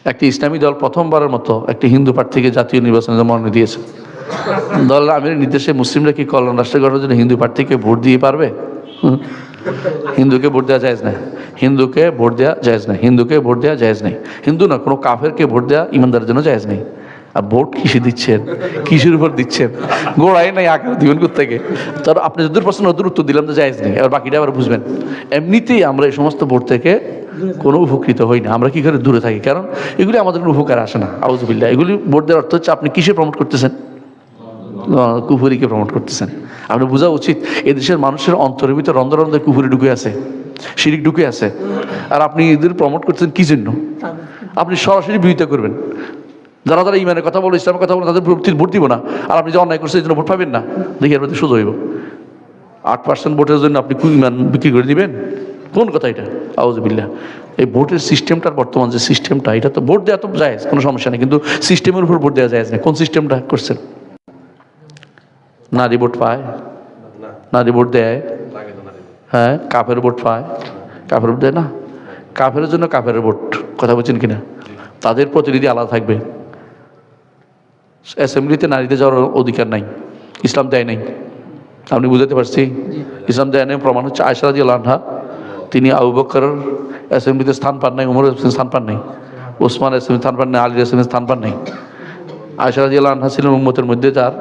একটি ইসলামী দল প্রথমবারের মতো একটি হিন্দু প্রার্থীকে জাতীয় নির্বাচনে মনোনয়ন দিয়েছে। দল আমিরের নির্দেশে মুসলিমরা কি কল্যাণ রাষ্ট্র গঠনের জন্য হিন্দু প্রার্থীকে ভোট দিয়ে পারবে? হিন্দুকে ভোট দেওয়া জায়েজ না, হিন্দুকে ভোট দেওয়া জায়েজ নাই, হিন্দুকে ভোট দেওয়া জায়েজ নেই। হিন্দু না, কোনো কাফেরকে ভোট দেওয়া ইমানদারের জন্য জায়েজ নেই। আর ভোট কিসে দিচ্ছেন, কিসের উপর দিচ্ছেন? গোড়াই নাই, আকার দিবেন কোত্থেকে? তার আপনি যদুর প্রশ্ন ওদের উত্তর দিলাম তো জায়েজ নেই, এবার বাকিটা আবার বুঝবেন। এমনিতেই আমরা এই সমস্ত ভোট থেকে কোনো উপকৃত হই না। আমরা কি করে দূরে থাকি, কারণ এগুলি আমাদের কোনো উপকার আসে না। আউযুবিল্লাহ। এগুলি ভোট দেওয়ার অর্থ হচ্ছে আপনি কিসে প্রমোট করতেছেন? কুফুরিকে প্রমোট করতেছেন। আপনার বোঝা উচিত এদেশের মানুষের অন্তরের ভিতরে রন্ধে রন্ধে কুফুরি ঢুকে আছে, শিরিক ঢুকে আছে, আর আপনি এদের প্রমোট করতেছেন কি জন্য? আপনি সরাসরি বিরোধিতা করবেন। যারা যারা ইমানের কথা বলো, ইসলামের কথা বলো, তাদের ভোট দিব না। আর আপনি যে অন্যায় করছেন এই জন্য ভোট পাবেন না, দেখি এর প্রতি সোজা হইব। 8% ভোটের জন্য আপনি ইমান বিক্রি করে দিবেন? কোন কথা এটা? আউযুবিল্লাহ। এই ভোটের সিস্টেমটার বর্তমান যে সিস্টেমটা, এটা তো ভোট দেওয়া তো জায়েজ, কোনো সমস্যা নেই, কিন্তু সিস্টেমের উপর ভোট দেওয়া জায়েজ না। কোন সিস্টেমটা করছেন? নারী ভোট পায়, নারী ভোট দেয়, হ্যাঁ। কাফের ভোট পায়, কাফের ভোট দেয় না। কাফের জন্য কাফের ভোট, কথা বলছেন কিনা? তাদের প্রতিনিধি আলাদা থাকবে। অ্যাসেম্বলিতে নারীদের যাওয়ার অধিকার নাই, ইসলাম দেয় নাই। আপনি বুঝাতে পারছি? ইসলাম দেয় নাই প্রমাণ হচ্ছে আয়েশা রাদিয়াল্লাহু আনহা, তিনি আবু বকরের অ্যাসেম্বলিতে স্থান পান নাই, উমরের স্থান পান নাই, ওসমান অ্যাসেম্বলি স্থান পান নাই, আলীর অ্যাসেম্বলি স্থান পান নাই। আয়েশা রাদিয়াল্লাহু আনহা ছিলেন উম্মতের মধ্যে যার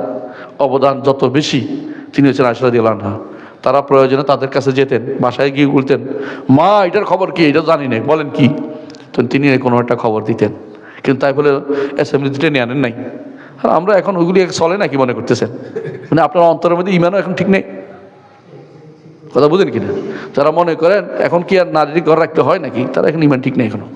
অবদান যত বেশি, তিনি হচ্ছেন আয়েশা রাদিয়াল্লাহু আনহা। তারা প্রয়োজনে তাদের কাছে যেতেন, বাসায় গিয়ে বলতেন, মা এটার খবর কি, এটা জানি না, বলেন কি। তো তিনি কোনো একটা খবর দিতেন, কিন্তু তাই বলে অ্যাসেম্বলি টেনে আনেন নাই। আর আমরা এখন ওইগুলি চলে না কি মনে করতেছেন? মানে আপনার অন্তরের মধ্যে ইমানও এখন ঠিক নেই, কথা বুঝেন কিনা? যারা মনে করেন এখন কি আর নারীর ঘর রাখতে হয় নাকি, তারা এখন ইমান ঠিক নেই এখনো।